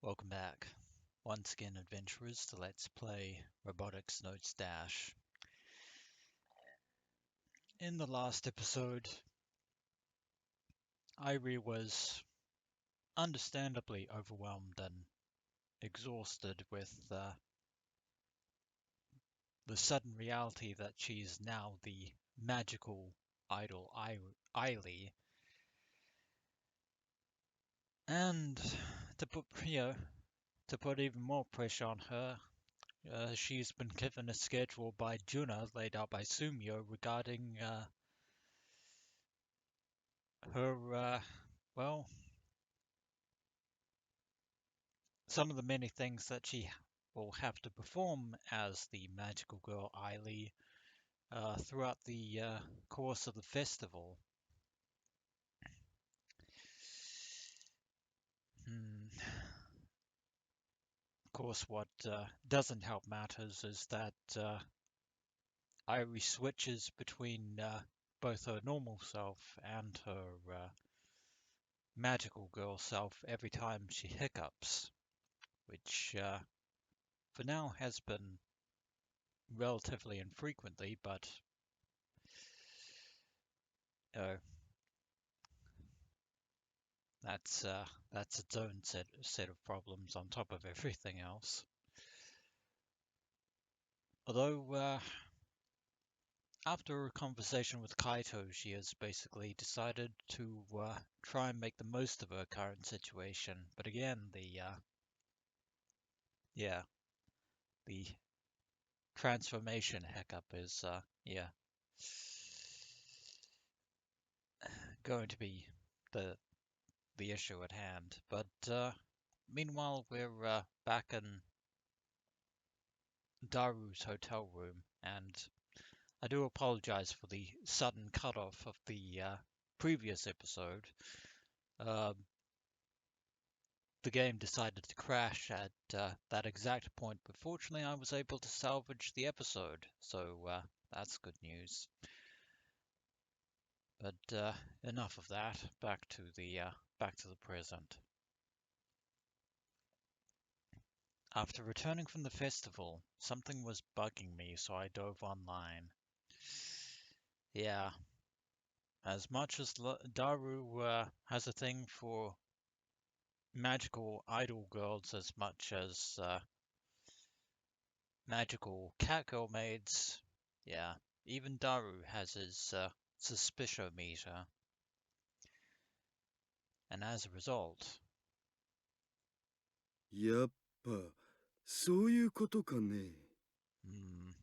Welcome back, once again adventurers, to Let's Play Robotics Notes DaSH. In the last episode, Airi was understandably overwhelmed and exhausted with the sudden reality that she's now the magical idol AiLY. And to put even more pressure on her, she's been given a schedule by Juna laid out by Sumio regarding her, well, some of the many things that she will have to perform as the magical girl AiLY throughout the course of the festival. Of course, what doesn't help matters is that Airi switches between both her normal self and her magical girl self every time she hiccups, which for now has been relatively infrequently, but uh, that's its own set of problems on top of everything else. Although after a conversation with Kaito, she has basically decided to try and make the most of her current situation. But again, the transformation hiccup is going to be the issue at hand. But meanwhile, we're back in Daru's hotel room, and I do apologize for the sudden cutoff of the previous episode. The game decided to crash at that exact point, but fortunately I was able to salvage the episode, so that's good news. But enough of that. Back to the present. After returning from the festival, something was bugging me, so I dove online. Yeah, as much as Daru has a thing for magical idol girls as much as magical catgirl maids, yeah, even Daru has his suspiciometer. And as a result, やっぱ、そういうことかね。hmm,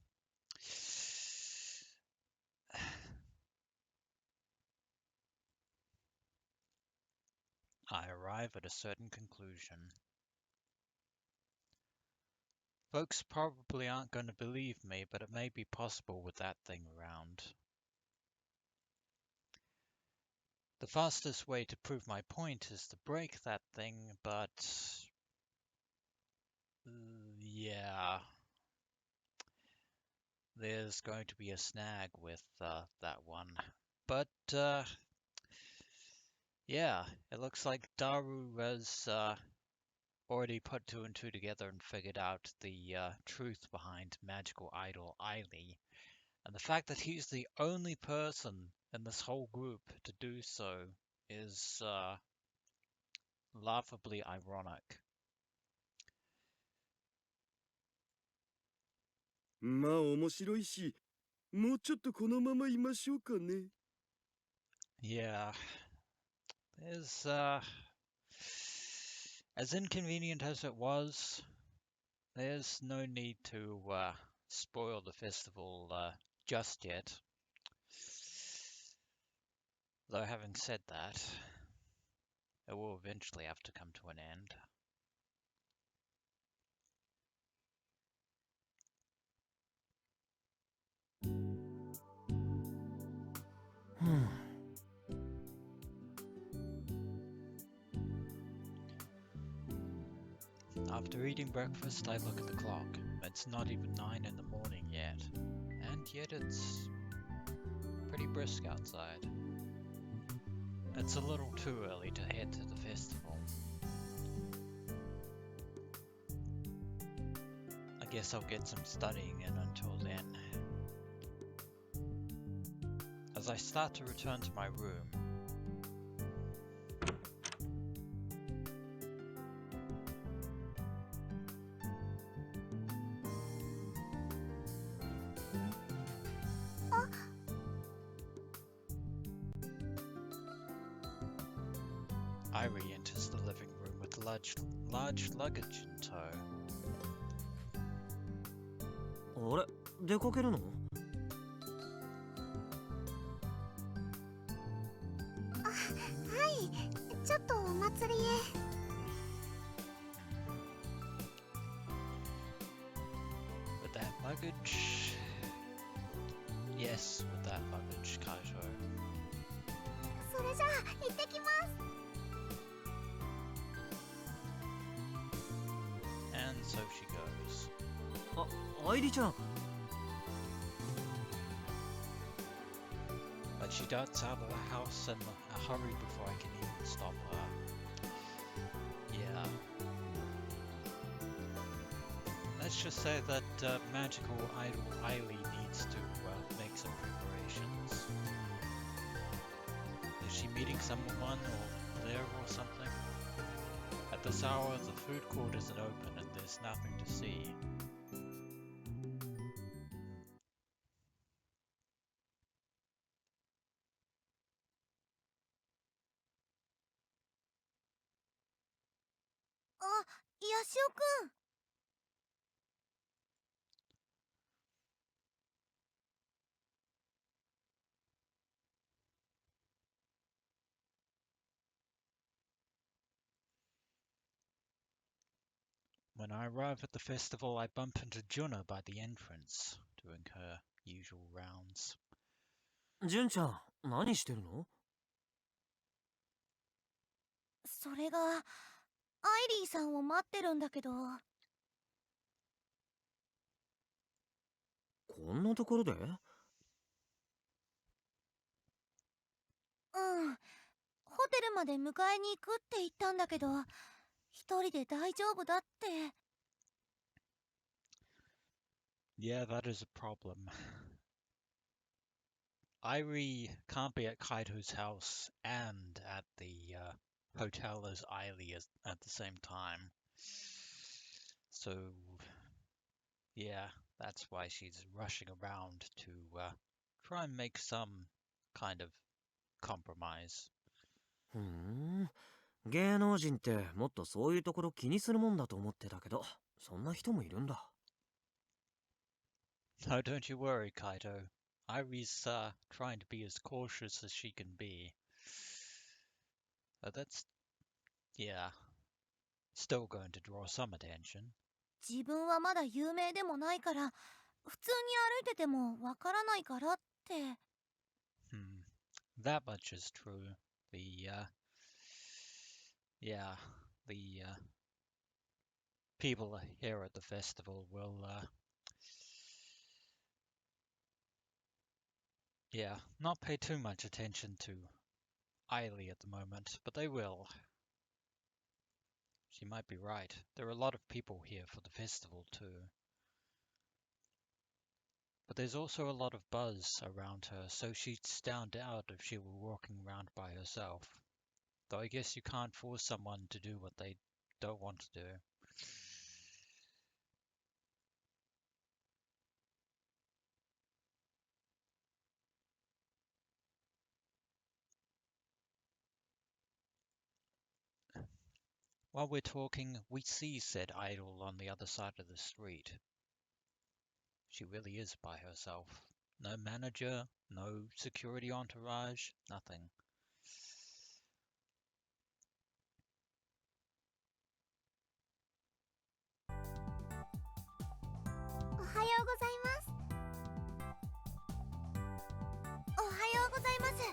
I arrive at a certain conclusion. Folks probably aren't going to believe me, but it may be possible with that thing around. The fastest way to prove my point is to break that thing, but yeah, there's going to be a snag with that one. But yeah, it looks like Daru has already put two and two together and figured out the truth behind magical idol AiLY. And the fact that he's the only person in this whole group to do so is laughably ironic. まあ面白いし、もうちょっとこのままいましょうかね。Yeah, there's as inconvenient as it was, there's no need to spoil the festival just yet. Though having said that, it will eventually have to come to an end. After eating breakfast, I look at the clock. It's not even 9 in the morning yet, and yet it's pretty brisk outside. It's a little too early to head to the festival. guess I'll get some studying in until then. As I start to return to my room, Airi enters the living room with large luggage in tow. あれ、出かけるの？あ、はい、ちょっとお祭りへ。With that luggage? Yes, with that luggage, Kaito. それじゃあ行ってきます。 And so she goes. あ、愛梨ちゃん。 But she darts out of the house in a hurry before I can even stop her. Yeah. Let's just say that magical idol AiLY needs to make some preparations. Is she meeting someone or there or something? At this hour, the food court isn't open and there's nothing to see. Ah, Yashio-kun. When I arrive at the festival, I bump into Juna by the entrance, doing her usual rounds. 純ちゃん、何してるの？それがアイリーさんを待ってるんだけど。こんなところで？うん。ホテルまで迎えに行くって言ったんだけど、一人で大丈夫だって。Yeah, that is a problem. Airi can't be at Kaito's house and at the hotel as AiLY at the same time. So, yeah, that's why she's rushing around to try and make some kind of compromise. 芸能人ってもっとそういうところ気にするもんだと思ってたけど、そんな人もいるんだ。No, don't you worry, Kaito. Airi's trying to be as cautious as she can be. But that's, yeah, still going to draw some attention. 自分はまだ有名でもないから、普通に歩いててもわからないからって。That much is true. The people here at the festival will, not pay too much attention to AiLY at the moment, but they will. She might be right. There are a lot of people here for the festival too. But there's also a lot of buzz around her, so she'd stand out if she were walking around by herself. Though I guess you can't force someone to do what they don't want to do. While we're talking, we see said idol on the other side of the street. She really is by herself. No manager, no security entourage, nothing. Ohayou gozaimasu. Ohayou gozaimasu.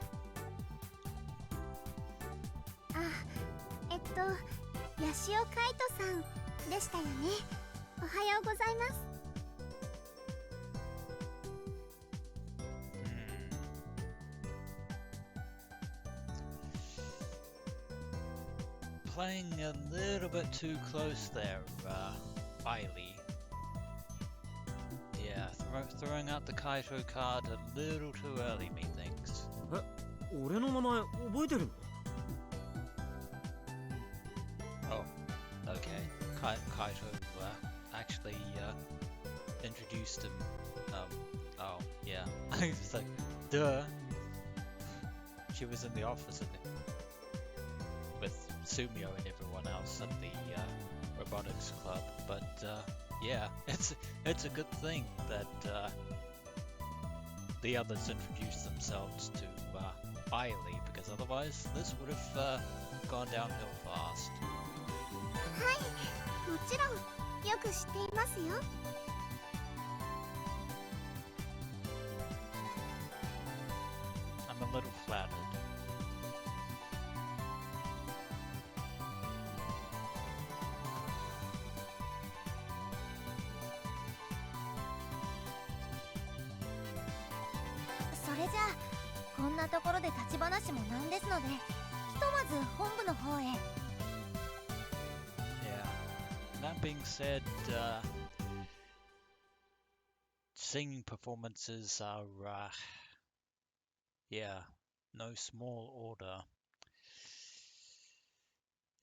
ヤシオカイトさんでしたよね。おはようございます。Playing a little bit too close there, AiLY. Yeah, throwing out the Kaito card a little too early, methinks. 俺の名前覚えてるの？ Oh, okay. Kaito actually introduced him. Oh, yeah. I was like, duh. She was in the office with Sumio and everyone else at the Robotics Club. But yeah, it's a good thing that the others introduced themselves to AiLY, because otherwise this would have gone downhill fast. はい、もちろんよく知っていますよ。I'm a little flattered. So それじゃあこんなところで立ち話もなんですので、ひとまず本部の方へ。 Yeah. That being said, singing performances are, yeah, no small order.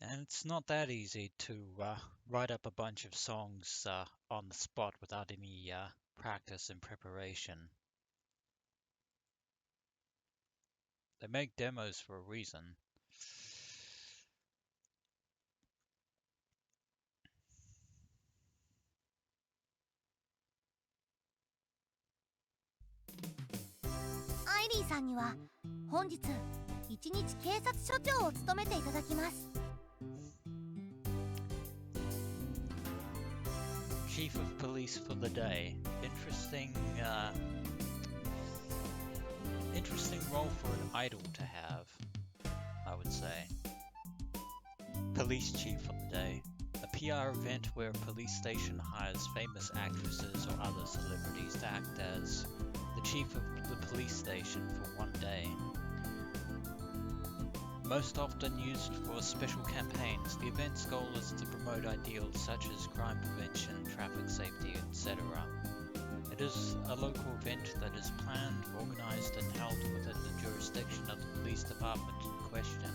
And it's not that easy to write up a bunch of songs on the spot without any practice and preparation. They make demos for a reason. AiLY さんには本日一日警察署長を務めていただきます。 Chief of Police for the day. Interesting role for an idol to have, I would say. Police Chief for the day. A PR event where a police station hires famous actresses or other celebrities to act as the chief of the police station for one day. Most often used for special campaigns, the event's goal is to promote ideals such as crime prevention, traffic safety, etc. It is a local event that is planned, organized, and held within the jurisdiction of the police department in question.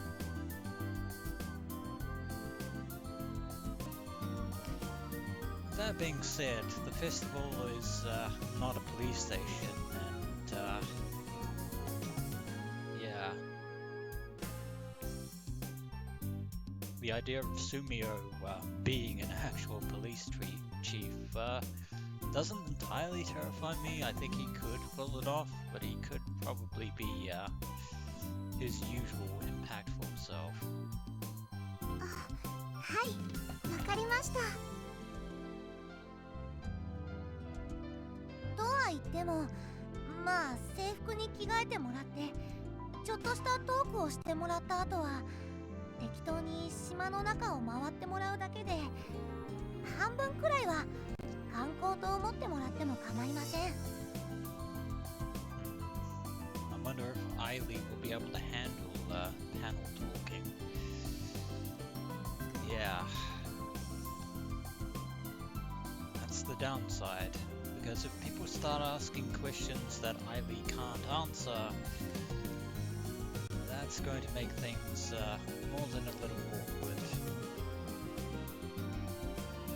That being said, the festival is not a police station, and yeah. The idea of Sumio being an actual police chief doesn't entirely terrify me. I think he could pull it off, but he could probably be his usual impactful self. はい、わかりました。とは言っても、まあ制服に着替えてもらって、ちょっとしたトークをしてもらった後は。 適当に島の中を回ってもらうだけで半分くらいは観光と思ってもらっても構いません。 I wonder if AiLY will be able to handle panel talking. Yeah. That's the downside, because if people start asking questions that AiLY can't answer, that's going to make things more than a little awkward.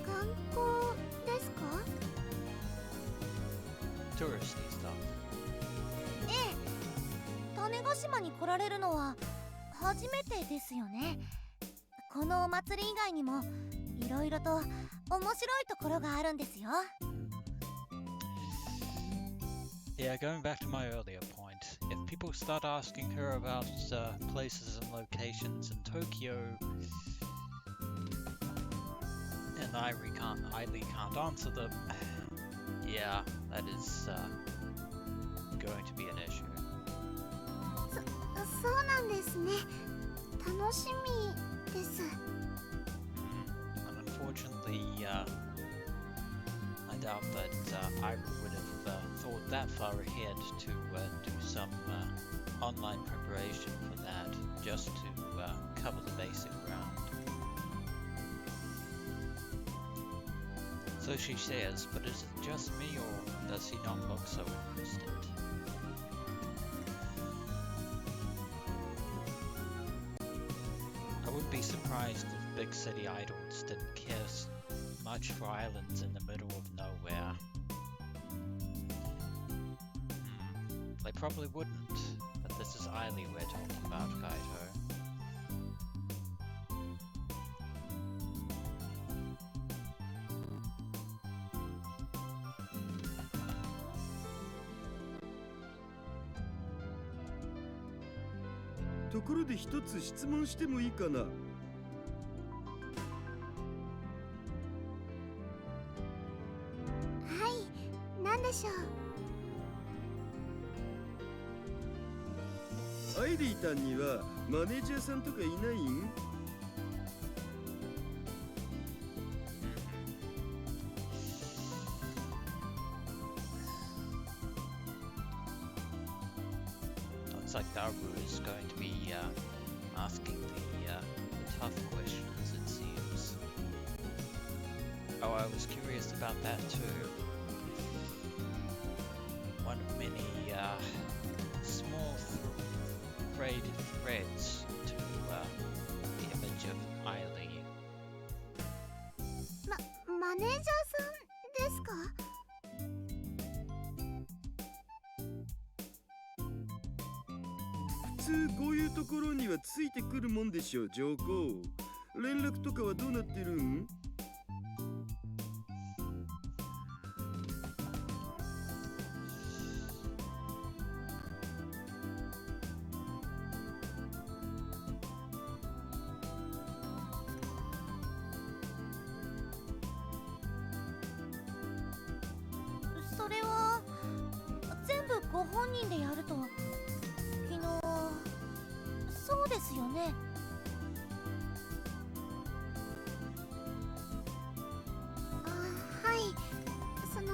観光ですか？ Touristy stuff. ええ、種子島に来られるのは初めてですよね。このお祭り以外にもいろいろと面白いところがあるんですよ。 Yeah, going back to my earlier point, if people start asking her about places and locations in Tokyo, and AiLY can't answer them, yeah, that is going to be an issue. そうなんですね。楽しみです。 And unfortunately, I doubt that AiLY would have thought that far ahead to do some online preparation for that, just to cover the basic ground. So she says, but is it just me, or does he not look so interested? I wouldn't be surprised if big city idols didn't care much for islands in the middle of nowhere. They probably wouldn't, but this is AiLY we're talking about, Kaito.ところで一つ質問してもいいかな。はい、何でしょう。アイリーたんにはマネージャーさんとかいないん？ Looks like Daru is going to be asking the tough questions, it seems. Oh, I was curious about that too. One of many small frayed threads to the image of AiLY. マネージャーさんですか？普通こういうところにはついてくるもんでしょう、上皇。連絡とかはどうなってるん？それは全部ご本人でやると昨日そうですよね。あ、はい。その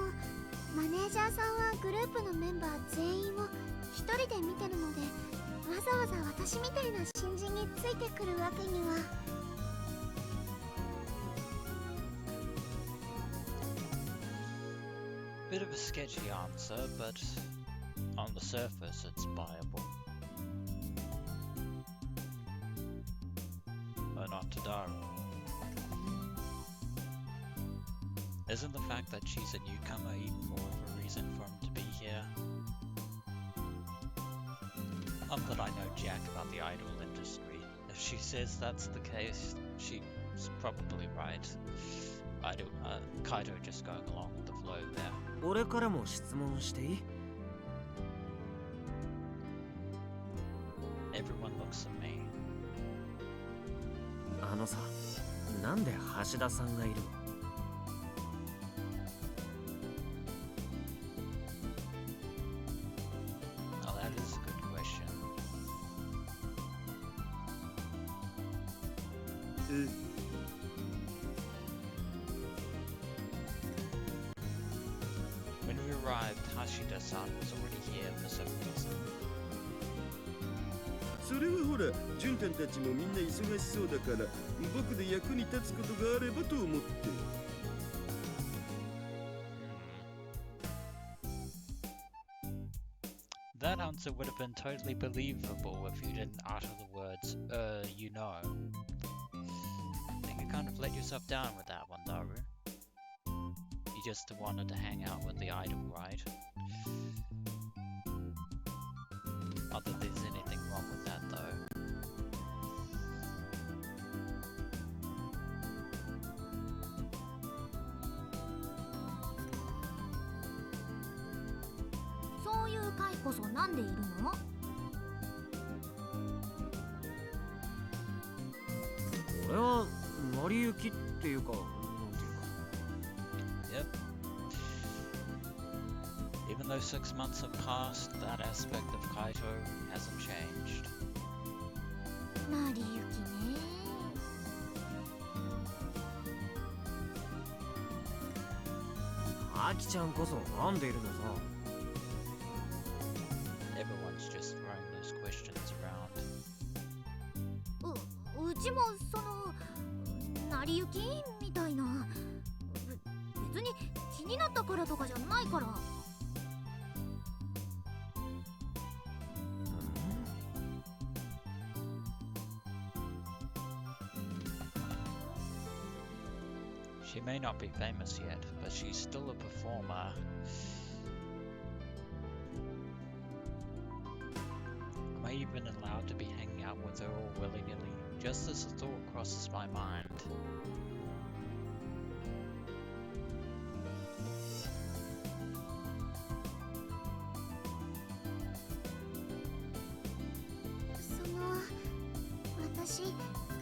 マネージャーさんはグループのメンバー全員を一人で見てるので、わざわざ私みたいな新人についてくるわけには。Bit of a sketchy answer, but on the surface it's viable. But not to Daru. Isn't the fact that she's a newcomer even more of a reason for him to be here? Not that I know jack about the idol industry. If she says that's the case, she's probably right. Kaito just going along with the flow there. 俺からも質問していい？ Everyone looks at me. あのさ、なんで橋田さんがいるの？ Oh, that is a good question. え、When we arrived, Hashida-san was already here for some reason. それはほら、ジュンタンたちもみんな忙しそうだから、僕で役に立つことがあればと思って。That answer would have been totally believable if you didn't utter the words, you know. I think you kind of let yourself down with that one, Daru. You just wanted to hang out with the idol, right? Not that there's anything wrong with that, though.そういう会こそなんでいるの？俺は成り行きっていうか、なんていうか。 Yep. Even though 6 months have passed, that aspect of Kaito hasn't changed. 成り行きね。アキちゃんこそなんでいるのさ。 Everyone's just throwing those questions around. うちもその成り行きみたいな。別に気になったからとかじゃないから。She may not be famous yet, but she's still a performer. Am I even allowed to be hanging out with her all willy-nilly? Just as a thought crosses my mind.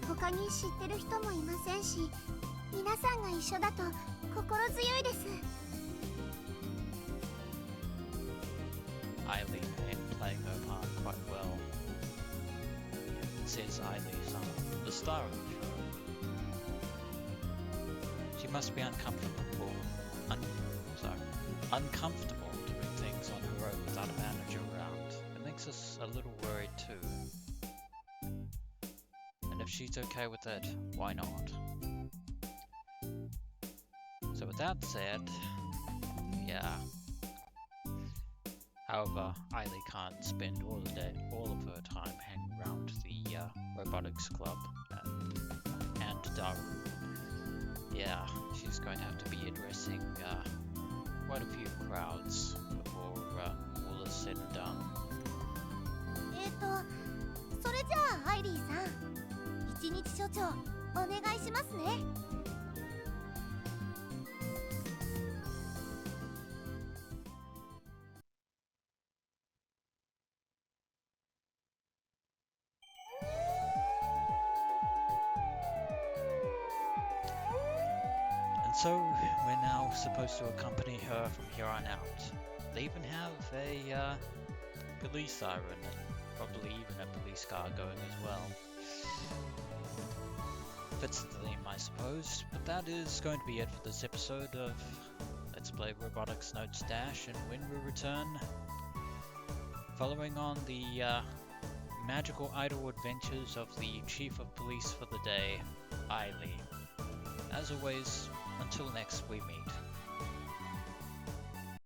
他に知ってる人もいませんし、皆さんが一緒だと心強いです。AiLY playing her part quite well. Says AiLY, the star of the show. She must be uncomfortable doing things on her own without a manager around. It makes us a little worried too. And if she's okay with it, why not? So with that said, yeah. However, AiLY can't spend all of her time hanging around the Robotics Club and Daru. Yeah, she's going to have to be addressing quite a few crowds before all is said and done. それじゃあAiLYさん、一日所長お願いしますね。So, we're now supposed to accompany her from here on out. They even have a police siren and probably even a police car going as well. Fits the theme, I suppose. But that is going to be it for this episode of Let's Play Robotics Notes DaSH, and when we return, following on the magical idle adventures of the Chief of Police for the day, AiLY. As always, until next we meet.